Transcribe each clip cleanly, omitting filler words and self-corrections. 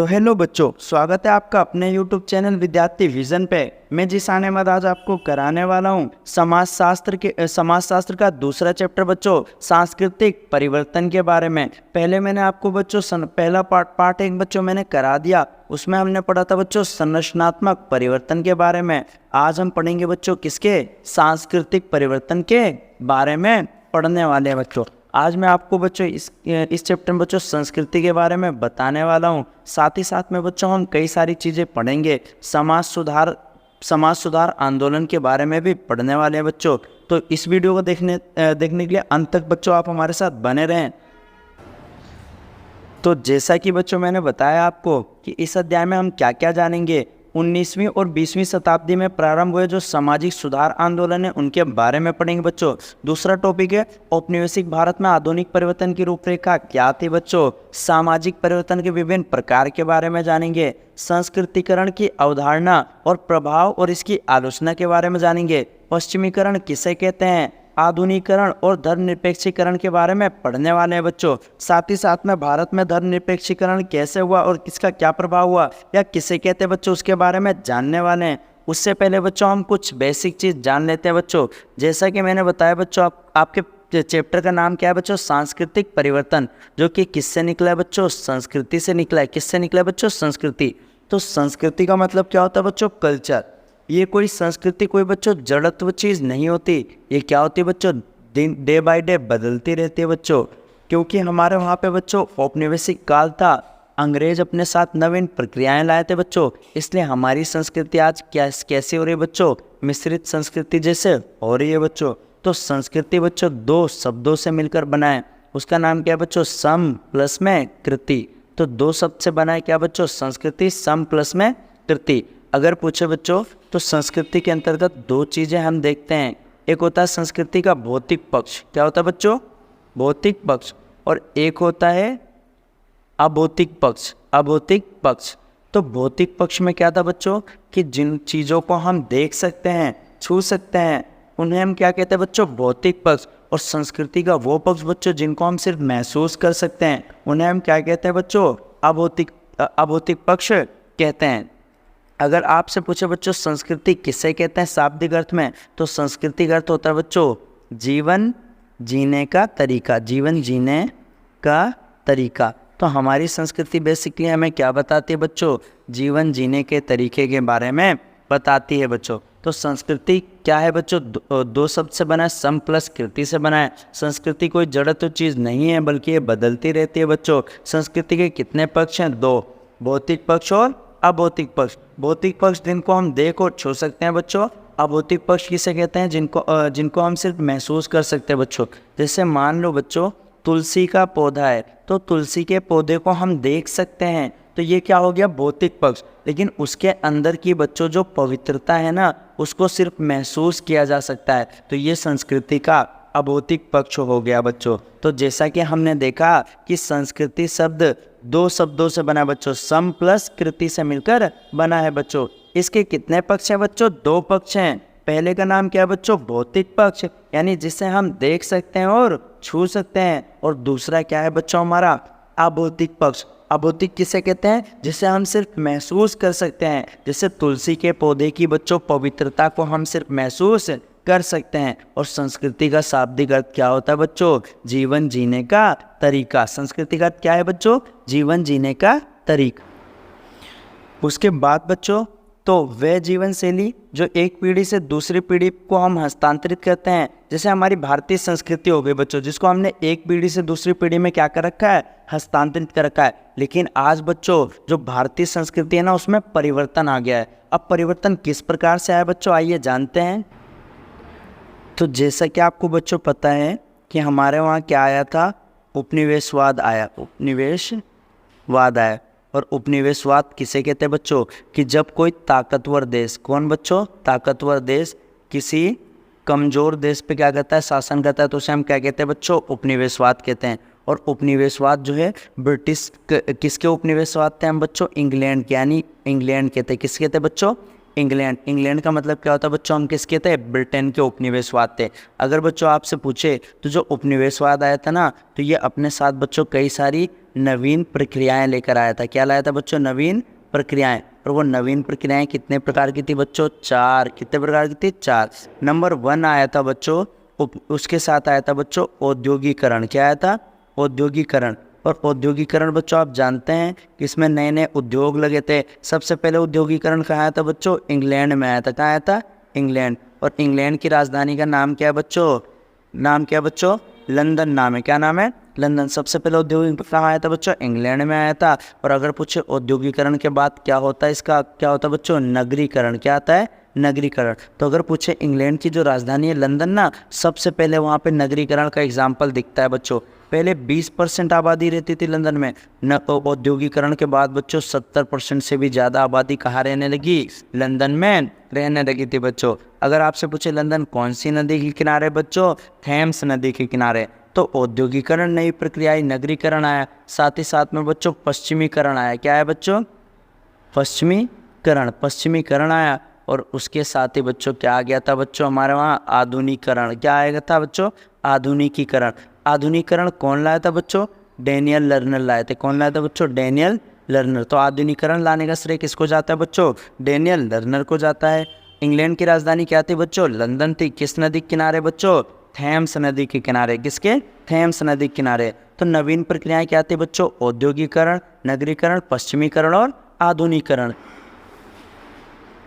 तो हेलो बच्चों, स्वागत है आपका अपने YouTube चैनल विद्यार्थी विजन पे। मैं जिसान अहमद आज आपको कराने वाला हूँ समाज शास्त्र का दूसरा चैप्टर बच्चों, सांस्कृतिक परिवर्तन के बारे में। पहले मैंने आपको बच्चों पहला पार्ट एक बच्चों मैंने करा दिया, उसमें हमने पढ़ा था बच्चों संरचनात्मक परिवर्तन के बारे में। आज हम पढ़ेंगे बच्चों किसके, सांस्कृतिक परिवर्तन के बारे में पढ़ने वाले हैं बच्चों। आज मैं आपको बच्चों इस चैप्टर में बच्चों संस्कृति के बारे में बताने वाला हूँ। साथ ही साथ में बच्चों हम कई सारी चीज़ें पढ़ेंगे, समाज सुधार आंदोलन के बारे में भी पढ़ने वाले हैं बच्चों। तो इस वीडियो को देखने के लिए अंत तक बच्चों आप हमारे साथ बने रहें। तो जैसा कि बच्चों मैंने बताया आपको कि इस अध्याय में हम क्या क्या जानेंगे, 19वीं और 20वीं शताब्दी में प्रारंभ हुए जो सामाजिक सुधार आंदोलन है उनके बारे में पढ़ेंगे बच्चों। दूसरा टॉपिक है औपनिवेशिक भारत में आधुनिक परिवर्तन की रूपरेखा क्या थी बच्चों। सामाजिक परिवर्तन के विभिन्न प्रकार के बारे में जानेंगे। संस्कृतिकरण की अवधारणा और प्रभाव और इसकी आलोचना के बारे में जानेंगे। पश्चिमीकरण किसे कहते हैं, आधुनिकीकरण और धर्मनिरपेक्षीकरण के बारे में पढ़ने वाले हैं बच्चों। साथ ही साथ में भारत में धर्मनिरपेक्षीकरण कैसे हुआ और किसका क्या प्रभाव हुआ या किसे कहते हैं बच्चों, उसके बारे में जानने वाले हैं। उससे पहले बच्चों हम कुछ बेसिक चीज़ जान लेते हैं बच्चों। जैसा कि मैंने बताया बच्चों, आपके चैप्टर का नाम क्या है बच्चों, सांस्कृतिक परिवर्तन, जो कि किससे निकला है बच्चों, संस्कृति से निकला है। किससे निकला है बच्चों, संस्कृति। तो संस्कृति का मतलब क्या होता है बच्चों, कल्चर। ये कोई संस्कृति कोई बच्चों जड़त्व चीज़ नहीं होती, ये क्या होती है बच्चों, डे बाय डे बदलती रहती है बच्चों। क्योंकि हमारे वहाँ पे बच्चों औपनिवेशिक काल था, अंग्रेज अपने साथ नवीन प्रक्रियाएं लाए थे बच्चों, इसलिए हमारी संस्कृति आज कैसी हो रही है बच्चों, मिश्रित संस्कृति जैसे हो रही है बच्चों। तो संस्कृति बच्चों दो शब्दों से मिलकर बना है, उसका नाम क्या है बच्चों, सम प्लस में कृति। तो दो शब्द से बना है क्या बच्चों, संस्कृति, सम प्लस में कृति। अगर पूछे बच्चों तो संस्कृति के अंतर्गत दो चीज़ें हम देखते हैं, एक होता है संस्कृति का भौतिक पक्ष, क्या होता है बच्चों, भौतिक पक्ष, और एक होता है अभौतिक पक्ष, अभौतिक पक्ष। तो भौतिक पक्ष में क्या था बच्चों कि जिन चीज़ों को हम देख सकते हैं, छू सकते हैं, उन्हें हम क्या कहते हैं बच्चों, भौतिक पक्ष। और संस्कृति का वो पक्ष बच्चों जिनको हम सिर्फ महसूस कर सकते हैं, उन्हें हम क्या कहते हैं बच्चों, अभौतिक पक्ष कहते हैं। अगर आपसे पूछे बच्चों संस्कृति किसे कहते हैं शाब्दिक अर्थ में, तो संस्कृति अर्थ होता है बच्चों जीवन जीने का तरीका, जीवन जीने का तरीका। तो हमारी संस्कृति बेसिकली हमें क्या बताती है बच्चों, जीवन जीने के तरीके के बारे में बताती है बच्चों। तो संस्कृति क्या है बच्चों, दो शब्द से बना है, सम प्लस कृति से बना है। संस्कृति कोई जड़ तो चीज़ नहीं है, बल्कि ये बदलती रहती है बच्चों। संस्कृति के कितने पक्ष हैं, दो, भौतिक पक्ष और अभौतिक पक्ष। भौतिक पक्ष जिनको हम देख और छू सकते हैं बच्चों, अभौतिक पक्ष किसे कहते हैं, जिनको हम सिर्फ महसूस कर सकते हैं बच्चों। जैसे मान लो बच्चों तुलसी का पौधा है, तो तुलसी के पौधे को हम देख सकते हैं, तो ये क्या हो गया, भौतिक पक्ष। लेकिन उसके अंदर की बच्चों जो पवित्रता है ना, उसको सिर्फ महसूस किया जा सकता है, तो ये संस्कृति का अभौतिक पक्ष हो गया बच्चों। तो जैसा कि हमने देखा कि संस्कृति शब्द दो शब्दों से बना है बच्चों, सम प्लस कृति से मिलकर बना है बच्चों। इसके कितने पक्ष हैं बच्चों, दो पक्ष हैं। पहले का नाम क्या है बच्चों, भौतिक पक्ष, यानी जिसे हम देख सकते हैं और छू सकते हैं। और दूसरा क्या है बच्चों हमारा, अभौतिक पक्ष। अभौतिक किसे कहते हैं, जिसे हम सिर्फ महसूस कर सकते हैं। जैसे तुलसी के पौधे की बच्चों पवित्रता को हम सिर्फ महसूस कर सकते हैं। और संस्कृति का शाब्दिक अर्थ क्या होता है बच्चों, जीवन जीने का तरीका। संस्कृति का अर्थ क्या है बच्चों, जीवन जीने का तरीका। उसके बाद बच्चों तो वह जीवन शैली जो एक पीढ़ी से दूसरी पीढ़ी को हम हस्तांतरित करते हैं, जैसे हमारी भारतीय संस्कृति हो गई बच्चों, जिसको हमने एक पीढ़ी से दूसरी पीढ़ी में क्या कर रखा है, हस्तांतरित कर रखा है। लेकिन आज बच्चों जो भारतीय संस्कृति है ना, उसमें परिवर्तन आ गया है। अब परिवर्तन किस प्रकार से आया बच्चों, आइए जानते हैं। तो जैसा कि आपको बच्चों पता है कि हमारे वहाँ क्या आया था, उपनिवेशवाद आया, उपनिवेशवाद आया। और उपनिवेशवाद किसे कहते हैं बच्चों, कि जब कोई ताकतवर देश, कौन बच्चों, ताकतवर देश किसी कमज़ोर देश पे क्या करता है, शासन करता है, तो उसे हम क्या कहते हैं बच्चों, उपनिवेशवाद कहते हैं। और उपनिवेशवाद जो है ब्रिटिश किसके उपनिवेशवाद थे हम बच्चों, इंग्लैंड के, यानी इंग्लैंड कहते हैं, किसके कहते हैं बच्चों, इंग्लैंड। इंग्लैंड का मतलब क्या होता है बच्चों, हम किसके थे, ब्रिटेन के उपनिवेशवाद थे। अगर बच्चों आपसे पूछे तो जो उपनिवेशवाद आया था ना, तो ये अपने साथ बच्चों कई सारी नवीन प्रक्रियाएं लेकर आया था। क्या लाया था बच्चों, नवीन प्रक्रियाएं। और वो नवीन प्रक्रियाएं कितने प्रकार की थी बच्चों, 4। कितने प्रकार की थी, 4। नंबर 1 आया था बच्चों, उसके साथ आया था बच्चों औद्योगिकरण। क्या आया था, औद्योगिकरण। और औद्योगिकरण बच्चों आप जानते हैं कि इसमें नए नए उद्योग लगे थे। सबसे पहले औद्योगिकरण कहाँ आया था बच्चों, इंग्लैंड में आया था। कहाँ आया था, इंग्लैंड। और इंग्लैंड की राजधानी का नाम क्या है बच्चों, नाम क्या है बच्चों, लंदन नाम है। क्या नाम है, लंदन। सबसे पहले औद्योगिक कहाँ आया था बच्चों, इंग्लैंड में आया था। और अगर पूछे औद्योगिकरण के बाद क्या होता है, इसका क्या होता है बच्चों, नगरीकरण। क्या आता है, नगरीकरण। तो अगर पूछे इंग्लैंड की जो राजधानी है लंदन ना, सबसे पहले वहाँ पे नगरीकरण का एग्जाम्पल दिखता है बच्चों। पहले 20% आबादी रहती थी लंदन में, न औद्योगिकरण के बाद बच्चों 70% से भी ज़्यादा आबादी कहाँ रहने लगी, लंदन में रहने लगी थी बच्चों। अगर आपसे पूछे लंदन कौन सी नदी के किनारे बच्चों, थेम्स नदी के किनारे। तो औद्योगिकरण नई प्रक्रिया आई, नगरीकरण आया, साथ ही साथ में बच्चों पश्चिमीकरण आया। क्या है बच्चों, पश्चिमीकरण। पश्चिमीकरण आया और उसके साथ ही बच्चों क्या आ गया था बच्चों, हमारे वहाँ आधुनिकीकरण। क्या आएगा था बच्चों, आधुनिकीकरण। आधुनिकीकरण कौन लाया था बच्चों, डेनियल लर्नर लाए थे। कौन लाया था बच्चों, डेनियल लर्नर। तो आधुनिकीकरण लाने का श्रेय किसको जाता है बच्चों, डेनियल लर्नर को जाता है। इंग्लैंड की राजधानी क्या थी बच्चों, लंदन थी। किस नदी के किनारे बच्चों, थेम्स नदी के किनारे। किसके, थेम्स नदी के किनारे। तो नवीन प्रक्रियाएं क्या थी बच्चों, औद्योगिकरण, नगरीकरण, पश्चिमीकरण और आधुनिकीकरण।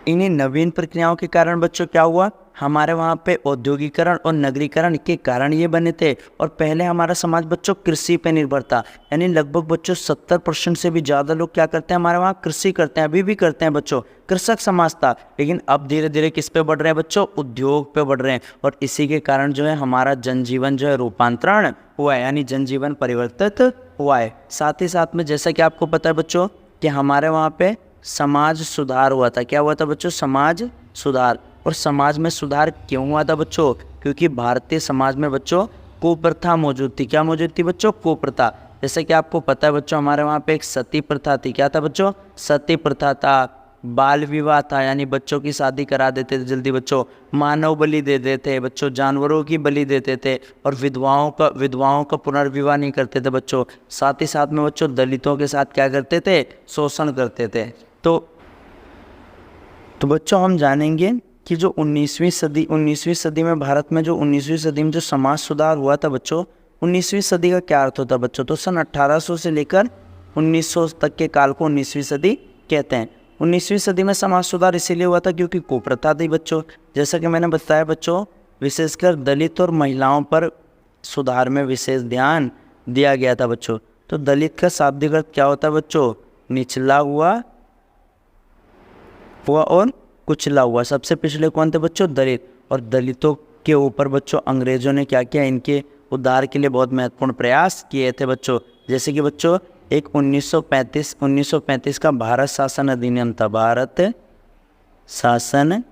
इन्हीं नवीन प्रक्रियाओं के कारण बच्चों क्या हुआ, हमारे वहाँ पे औद्योगिकरण और नगरीकरण के कारण ये बने थे। और पहले हमारा समाज बच्चों कृषि पे निर्भर था, यानी लगभग बच्चों 70% से भी ज़्यादा लोग क्या करते हैं, हमारे वहाँ कृषि करते हैं, अभी भी करते हैं बच्चों, कृषक समाज था। लेकिन अब धीरे धीरे किस पे बढ़ रहे हैं बच्चों, उद्योग पे बढ़ रहे हैं। और इसी के कारण जो है हमारा जनजीवन जो है रूपांतरण हुआ है, यानी जनजीवन परिवर्तित हुआ है। साथ ही साथ में जैसा कि आपको पता है बच्चों कि हमारे वहाँ पे समाज सुधार हुआ था। क्या हुआ था बच्चों, समाज सुधार। और समाज में सुधार क्यों हुआ था बच्चों, क्योंकि भारतीय समाज में बच्चों कुप्रथा मौजूद थी। क्या मौजूद थी बच्चों, कुप्रथा। जैसे कि आपको पता है बच्चों हमारे वहाँ पे एक सती प्रथा थी। क्या था बच्चों, सती प्रथा था। बाल विवाह था, यानी बच्चों की शादी करा देते थे जल्दी बच्चों। मानव बलि दे देते बच्चों, जानवरों की बलि देते थे। और विधवाओं का पुनर्विवाह नहीं करते थे बच्चों। साथ ही साथ में बच्चों दलितों के साथ क्या करते थे, शोषण करते थे। तो बच्चों हम जानेंगे कि जो 19वीं सदी में भारत में जो 19वीं सदी में जो समाज सुधार हुआ था बच्चों, 19वीं सदी का क्या अर्थ होता है बच्चों, तो सन 1800 से लेकर 1900 तक के काल को 19वीं सदी कहते हैं। 19वीं सदी में समाज सुधार इसीलिए हुआ था क्योंकि कुप्रथा थी बच्चों। जैसा कि मैंने बताया बच्चों, विशेषकर दलित और महिलाओं पर सुधार में विशेष ध्यान दिया गया था बच्चों। तो दलित का शाब्दिक अर्थ क्या होता है बच्चों, निचला हुआ और कुचला हुआ। सबसे पिछले कौन थे बच्चों, दलित। और दलितों के ऊपर बच्चों अंग्रेजों ने क्या किया, इनके उद्धार के लिए बहुत महत्वपूर्ण प्रयास किए थे बच्चों। जैसे कि बच्चों एक 1935 का भारत शासन अधिनियम था, भारत शासन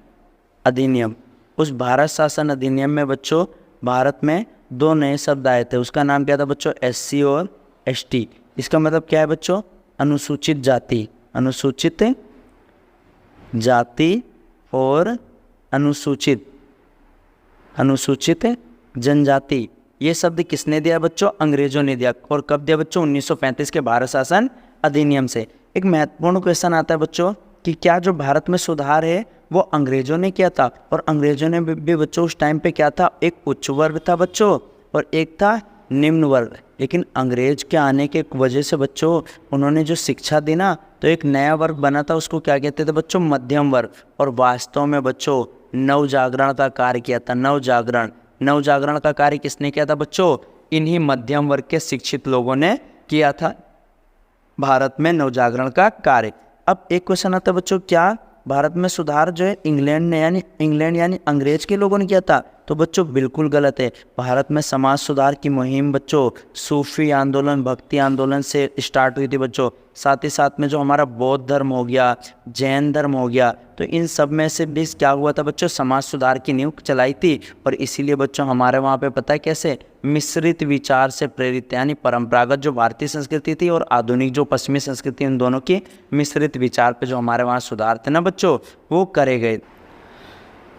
अधिनियम। उस भारत शासन अधिनियम में बच्चों भारत में 2 नए शब्द आए थे। उसका नाम क्या था बच्चों, SC और ST। इसका मतलब क्या है बच्चों, अनुसूचित जाति, अनुसूचित जाति और अनुसूचित जनजाति। ये शब्द किसने दिया बच्चों, अंग्रेजों ने दिया। और कब दिया बच्चों, 1935 के भारत शासन अधिनियम से। एक महत्वपूर्ण क्वेश्चन आता है बच्चों कि क्या जो भारत में सुधार है वो अंग्रेजों ने किया था। और अंग्रेजों ने भी बच्चों उस टाइम पे क्या था, एक उच्च वर्ग था बच्चों और एक था निम्न वर्ग। लेकिन अंग्रेज के आने के वजह से बच्चों उन्होंने जो शिक्षा दी ना, तो एक नया वर्ग बना था, उसको क्या कहते थे बच्चों, मध्यम वर्ग। और वास्तव में बच्चों नवजागरण का कार्य किया था, नवजागरण का कार्य किसने किया था बच्चों, इन्हीं मध्यम वर्ग के शिक्षित लोगों ने किया था भारत में नवजागरण का कार्य। अब एक क्वेश्चन आता है बच्चों, क्या भारत में सुधार जो है इंग्लैंड यानी अंग्रेज के लोगों ने किया था। तो बच्चों बिल्कुल गलत है। भारत में समाज सुधार की मुहिम बच्चों सूफी आंदोलन, भक्ति आंदोलन से स्टार्ट हुई थी बच्चों। साथ ही साथ में जो हमारा बौद्ध धर्म हो गया, जैन धर्म हो गया, तो इन सब में से भी क्या हुआ था बच्चों, समाज सुधार की नींव चलाई थी। और इसीलिए बच्चों हमारे वहाँ पे पता है कैसे, मिश्रित विचार से प्रेरित, यानी परंपरागत जो भारतीय संस्कृति थी और आधुनिक जो पश्चिमी संस्कृति, उन दोनों की मिश्रित विचार पे जो हमारे वहाँ सुधार थे ना बच्चों, वो करे गए।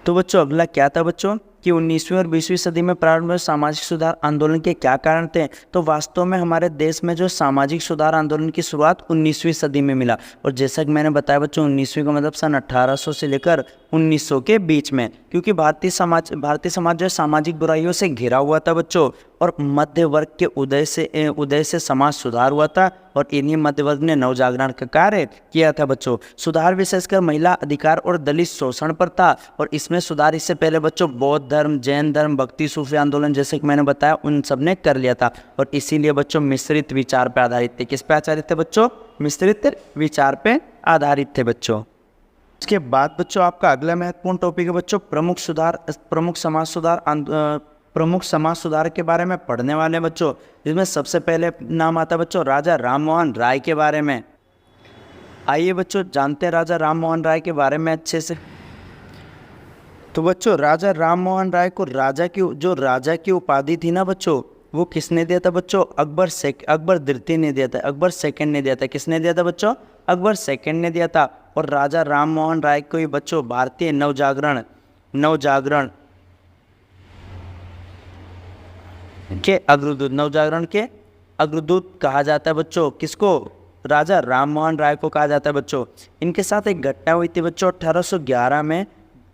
तो बच्चों अगला क्या था बच्चों कि 19वीं और 20वीं सदी में प्रारंभ हुए सामाजिक सुधार आंदोलन के क्या कारण थे। तो वास्तव में हमारे देश में जो सामाजिक सुधार आंदोलन की शुरुआत 19वीं सदी में मिला। और जैसा कि मैंने बताया बच्चों, 19वीं का मतलब सन 1800 से लेकर 1900 के बीच में, क्योंकि भारतीय समाज जो है सामाजिक बुराइयों से घिरा हुआ था बच्चों, और मध्य वर्ग के उदय से समाज सुधार हुआ था। और इन्हीं मध्य वर्ग ने नवजागरण का कार्य किया था बच्चों। सुधार विशेषकर महिला अधिकार और दलित शोषण पर था। और इसमें सुधार इससे पहले बच्चों बौद्ध धर्म, जैन धर्म, भक्ति सूफी आंदोलन जैसे कि मैंने बताया, उन सब ने कर लिया था। और इसीलिए बच्चों मिश्रित विचार पर आधारित थे। किस पे आधारित थे बच्चों? मिश्रित विचार पे आधारित थे बच्चों। इसके बाद बच्चों आपका अगला महत्वपूर्ण टॉपिक है बच्चों प्रमुख समाज सुधार के बारे में पढ़ने वाले बच्चों, जिसमें सबसे पहले नाम आता है बच्चों राजा राममोहन राय के बारे में। आइए बच्चों जानते हैं राजा राममोहन राय के बारे में अच्छे से। तो बच्चों राजा राममोहन राय को राजा की उपाधि थी ना बच्चों, वो किसने दिया था बच्चों? अकबर द्वितीय ने दिया था, अकबर सेकंड ने दिया था। किसने दिया था बच्चों? अकबर सेकंड ने दिया था। और राजा राममोहन राय को ही बच्चों भारतीय नवजागरण के अग्रदूत कहा जाता है बच्चों। किसको? राजा राममोहन राय को कहा जाता है बच्चों। इनके साथ एक घटना हुई थी बच्चों 1811 में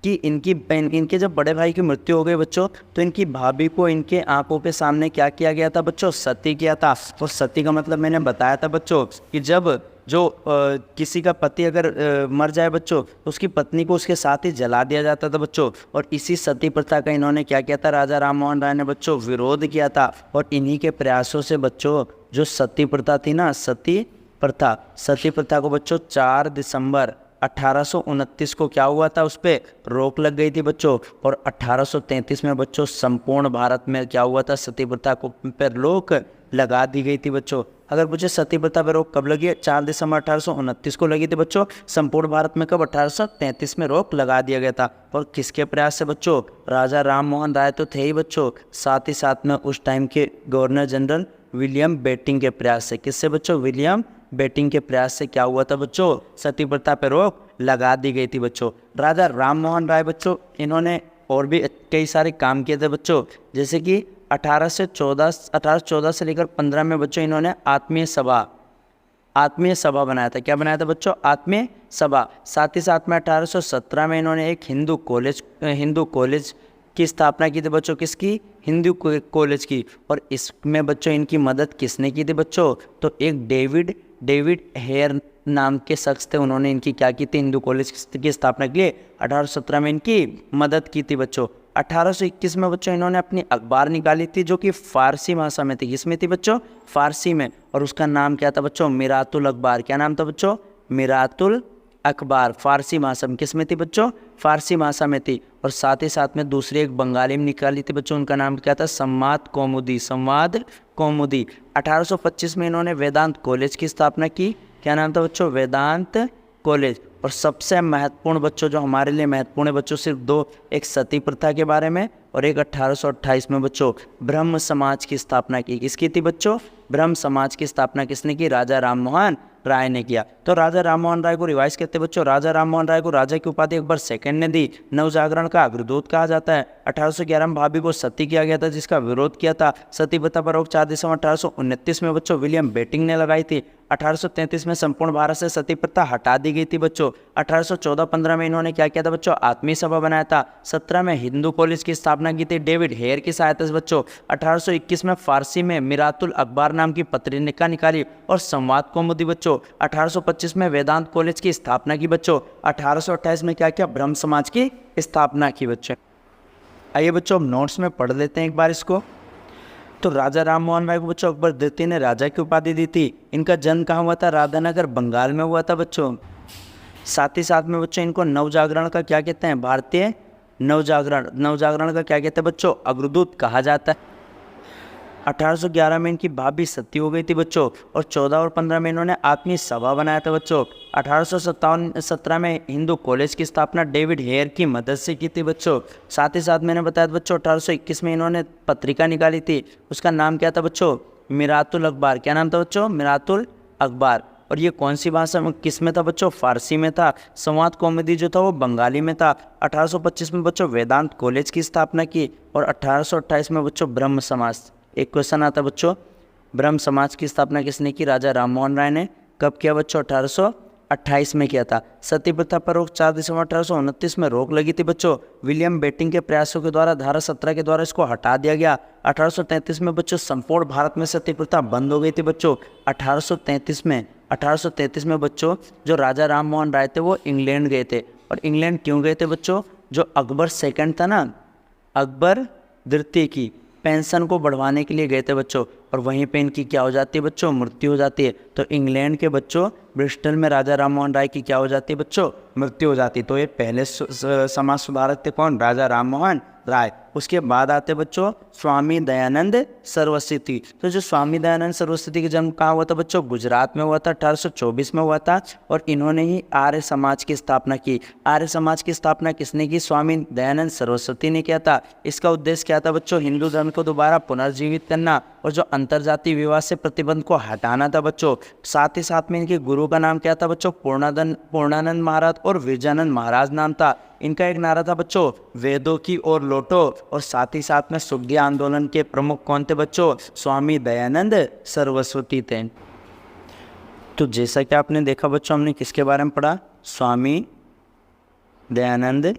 कि इनके जब बड़े भाई की मृत्यु हो गई बच्चों, तो इनकी भाभी को इनके आंखों के सामने क्या किया गया था बच्चों? सती किया था। और सती का मतलब मैंने बताया था बच्चों कि जब किसी का पति अगर मर जाए बच्चों, तो उसकी पत्नी को उसके साथ ही जला दिया जाता था बच्चों। और इसी सती प्रथा का इन्होंने क्या किया था, राजा राममोहन राय ने बच्चों विरोध किया था। और इन्हीं के प्रयासों से बच्चों जो सती प्रथा थी ना, सती प्रथा को बच्चों 4 दिसंबर 1829 को क्या हुआ था, उस पर रोक लग गई थी बच्चों। और 1833 में बच्चों संपूर्ण भारत में क्या हुआ था, सती प्रथा को पर रोक लगा दी गई थी बच्चों। अगर मुझे सती प्रथा पर रोक कब लगी है? 4 दिसंबर 1829 को लगी थी बच्चों। संपूर्ण भारत में कब? 1833 में रोक लगा दिया गया था। और किसके प्रयास से बच्चों? राजा राममोहन राय तो थे ही बच्चों, साथ ही साथ में उस टाइम के गवर्नर जनरल विलियम बेटिंग के प्रयास से। किससे बच्चों? विलियम बेटिंग के प्रयास से क्या हुआ था बच्चों? सती प्रथा पर रोक लगा दी गई थी बच्चों। राजा राममोहन राय बच्चों इन्होंने और भी कई सारे काम किए थे बच्चों, जैसे कि 1814 से लेकर 15 में बच्चों इन्होंने आत्मीय सभा बनाया था। क्या बनाया था बच्चों? आत्मीय सभा। साथ ही साथ में 1817 में इन्होंने एक हिंदू कॉलेज की स्थापना की थी बच्चों। किसकी? हिंदू कॉलेज की। और इसमें बच्चों इनकी मदद किसने की थी बच्चों? तो एक डेविड हेयर नाम के शख्स थे, उन्होंने इनकी क्या की थी, हिंदू कॉलेज की स्थापना के लिए 1817 में इनकी मदद की थी बच्चों। 1821 में बच्चों इन्होंने अपनी अखबार निकाली थी, जो कि फारसी भाषा में थी। किसमें थी बच्चों? फारसी में। और उसका नाम क्या था बच्चों? मिरातुल अखबार। क्या नाम था बच्चों? मिरातुल अखबार। फारसी भाषा में। किसमें थी बच्चों? फारसी भाषा में थी। और साथ ही साथ में दूसरी एक बंगाली में निकाली थी बच्चों, उनका नाम क्या था? संवाद कौमुदी। 1825 में इन्होंने वेदांत कॉलेज की स्थापना की। क्या नाम था बच्चों? वेदांत कॉलेज। और सबसे महत्वपूर्ण बच्चों, जो हमारे लिए महत्वपूर्ण है बच्चों, सिर्फ 2, एक सती प्रथा के बारे में और एक 1828 में बच्चों ब्रह्म समाज की स्थापना की। किसकी थी बच्चों? ब्रह्म समाज की स्थापना किसने की? राजा राममोहन राय ने किया। तो राजा राममोहन राय को रिवाइज करते बच्चों, राजा राममोहन राय को राजा की उपाधि अकबर सेकंड ने दी। नवजागरण का अग्रदूत कहा जाता है। 1811 में भाभी को सती किया गया था, जिसका विरोध किया था। सती प्रथा पर रोक 4 दिसंबर 1829 में बच्चों विलियम बेटिंग ने लगाई थी। 1833 में संपूर्ण भारत से सती प्रथा हटा दी गई थी बच्चों। 1814-15 में इन्होंने क्या किया था बच्चों? आत्मीय सभा बनाया था। 17 में हिंदू कॉलेज की स्थापना की थी डेविड हेयर की सहायता से बच्चों। 1821 में फारसी में मिरातुल अखबार नाम की पत्रिका निकाली और संवाद कौमुदी बच्चों। 1825 में वेदांत कॉलेज की स्थापना की बच्चों। 1828 में क्या किया? ब्रह्म समाज की स्थापना की बच्चों। आइए बच्चों अब नोट्स में पढ़ लेते हैं एक बार इसको। तो राजा राममोहन राय को बच्चों अकबर द्वितीय ने राजा की उपाधि दी थी। इनका जन्म कहाँ हुआ था? राधानगर बंगाल में हुआ था बच्चों। साथ ही साथ में बच्चों इनको नवजागरण का क्या कहते हैं? भारतीय नवजागरण का क्या कहते हैं बच्चों, अग्रदूत कहा जाता है। 1811 में इनकी भाभी सती हो गई थी बच्चों, और 14 और 15 में इन्होंने आत्मीय सभा बनाया था बच्चों। 1857 में हिंदू कॉलेज की स्थापना डेविड हेयर की मदद से की थी बच्चों। साथ ही साथ मैंने बताया था बच्चों 1821 में इन्होंने पत्रिका निकाली थी, उसका नाम क्या था बच्चों, मिरातुल अखबार। क्या नाम था बच्चों, मिरातुल अखबार। और ये कौन सी भाषा में, किस में था बच्चों, फारसी में था। संवाद कौमुदी जो था वो बंगाली में था। 1825 में बच्चों वेदांत कॉलेज की स्थापना की, और 1828 में बच्चों ब्रह्म समाज। एक क्वेश्चन आता है बच्चों, ब्रह्म समाज की स्थापना किसने की, राजा राम मोहन राय ने। कब किया बच्चों, 1828 में किया था। सती प्रथा पर रोक 4 दिसंबर 1829 में रोक लगी थी बच्चों। विलियम बेटिंग के प्रयासों के द्वारा धारा 17 के द्वारा इसको हटा दिया गया। 1833 में बच्चों संपूर्ण भारत में सती प्रथा बंद हो गई थी बच्चों। 1833 में बच्चों जो राजा राम मोहन राय थे वो इंग्लैंड गए थे। और इंग्लैंड क्यों गए थे बच्चों, जो अकबर सेकंड था ना, अकबर द्वितीय की पेंशन को बढ़वाने के लिए गए थे बच्चों, और वहीं पे इनकी क्या हो जाती है बच्चों, मृत्यु हो जाती है। तो इंग्लैंड के बच्चों ब्रिस्टल में राजा राम मोहन राय की क्या हो जाती है बच्चों, मृत्यु हो जाती है। तो ये पहले समाज सुधारक थे कौन, राजा राम मोहन राय। उसके बाद आते बच्चों स्वामी दयानंद सरस्वती। तो जो स्वामी दयानंद सरस्वती का जन्म कहाँ हुआ था बच्चों, गुजरात में हुआ था, 1824 में हुआ था। और इन्होंने ही आर्य समाज की स्थापना की। आर्य समाज की स्थापना किसने की, स्वामी दयानंद सरस्वती ने किया था। इसका उद्देश्य क्या था बच्चों, हिंदू धर्म को दोबारा पुनर्जीवित करना और जो अंतरजातीय विवाह से प्रतिबंध को हटाना था बच्चों। साथ ही साथ में इनके गुरु का नाम क्या था बच्चों, पूर्णानंद महाराज और विरजानंद महाराज नाम था। इनका एक नारा था बच्चों, वेदों की ओर लौटो। और साथ ही साथ में सुखदी आंदोलन के प्रमुख कौन थे बच्चों, स्वामी दयानंद सरस्वती थे। तो जैसा कि आपने देखा बच्चों, हमने किसके बारे में पढ़ा, स्वामी दयानंद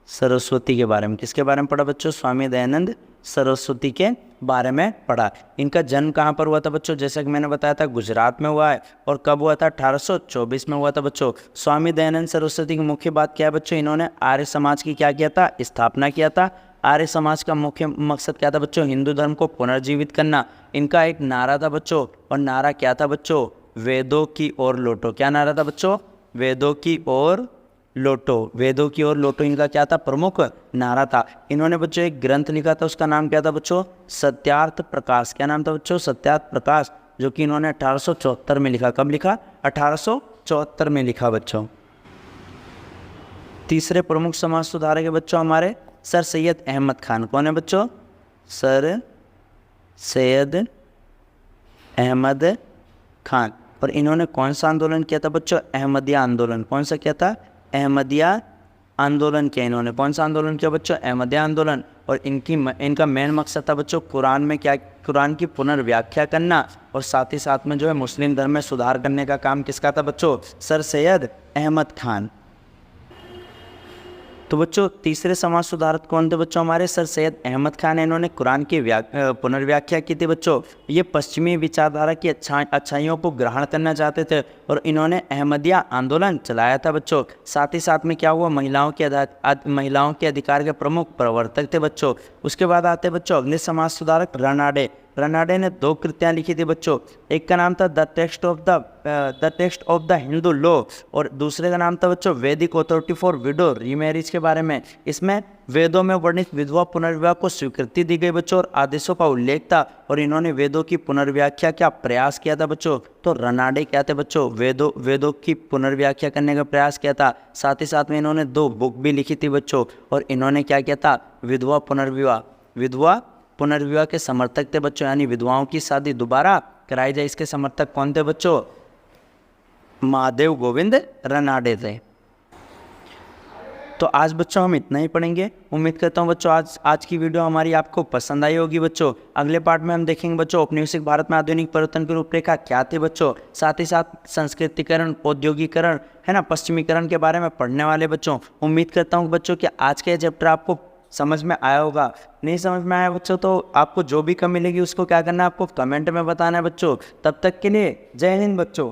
सरस्वती के बारे में। किसके बारे में पढ़ा बच्चों, स्वामी दयानंद सरस्वती के बारे में पढ़ा। इनका जन्म कहाँ पर हुआ था बच्चों, जैसा कि मैंने बताया था गुजरात में हुआ है। और कब हुआ था, 1824 में हुआ था बच्चों। स्वामी दयानंद सरस्वती की मुख्य बात क्या है बच्चों, इन्होंने आर्य समाज की क्या किया था, स्थापना किया था। आर्य समाज का मुख्य मकसद क्या था बच्चों, हिंदू धर्म को पुनर्जीवित करना। इनका एक नारा था बच्चों, और नारा क्या था बच्चों, वेदों की ओर लौटो। क्या नारा था बच्चों, वेदों की ओर लोटो। वेदों की ओर लोटो इनका क्या था, प्रमुख नारा था। इन्होंने बच्चों एक ग्रंथ लिखा था, उसका नाम क्या था बच्चों, सत्यार्थ प्रकाश। क्या नाम था बच्चों, सत्यार्थ प्रकाश, जो कि इन्होंने 1874 में लिखा। कब लिखा, 1874 में लिखा बच्चों। तीसरे प्रमुख समाज सुधारक है बच्चों हमारे सर सैयद अहमद खान। कौन है बच्चों, सर सैयद अहमद खान। और इन्होंने कौन सा आंदोलन किया था बच्चों, अहमदिया आंदोलन। कौन सा किया था, अहमदिया आंदोलन किया इन्होंने। कौन सा आंदोलन किया बच्चों, अहमदिया आंदोलन। और इनका मेन मकसद था बच्चों कुरान में क्या, कुरान की पुनर्व्याख्या करना। और साथ ही साथ में जो है मुस्लिम धर्म में सुधार करने का काम किसका था बच्चों, सर सैयद अहमद खान। तो बच्चों तीसरे समाज सुधारक कौन थे बच्चों, हमारे सर सैयद अहमद खान है। इन्होंने कुरान की पुनर्व्याख्या की थी बच्चों। ये पश्चिमी विचारधारा की अच्छाइयों को ग्रहण करना चाहते थे, और इन्होंने अहमदिया आंदोलन चलाया था बच्चों। साथ ही साथ में क्या हुआ, महिलाओं के अधिकार के प्रमुख प्रवर्तक थे बच्चों। उसके बाद आते बच्चों अगले समाज सुधारक रनाडे। रनाडे ने 2 कृतियाँ लिखी थी बच्चों। एक का नाम था the text of the Hindu law, और दूसरे का नाम था बच्चों वैदिक अथॉरिटी फॉर विडो रीमैरिज के बारे में। इसमें वेदों में वर्णित विधवा पुनर्विवाह को स्वीकृति दी गई बच्चों, और आदेशों का उल्लेख था। और इन्होंने वेदों की पुनर्व्याख्या का प्रयास किया था बच्चों। तो रनाडे क्या थे बच्चों, वेदों की पुनर्व्याख्या करने का प्रयास किया था। साथ ही साथ में इन्होंने 2 बुक भी लिखी थी बच्चों। और इन्होंने क्या किया था, विधवा पुनर्विवाह के समर्थक थे बच्चों, यानी विधवाओं की शादी दोबारा कराई जाए, इसके समर्थक कौन थे बच्चों, महादेव गोविंद रनाडे थे। तो आज बच्चों हम इतना ही पढ़ेंगे। उम्मीद करता हूँ बच्चों आज की वीडियो हमारी आपको पसंद आई होगी बच्चों। अगले पार्ट में हम देखेंगे बच्चों औपनिवेशिक भारत में आधुनिक परिवर्तन की रूपरेखा क्या थी बच्चों। साथ ही साथ संस्कृतिकरण, औद्योगिकरण है ना, पश्चिमीकरण के बारे में पढ़ने वाले बच्चों। उम्मीद करता हूँ बच्चों कि आज का ये चैप्टर आपको समझ में आया होगा। नहीं समझ में आया बच्चों तो आपको जो भी कमी मिलेगी उसको क्या करना है, आपको कमेंट में बताना है बच्चों। तब तक के लिए जय हिंद बच्चों।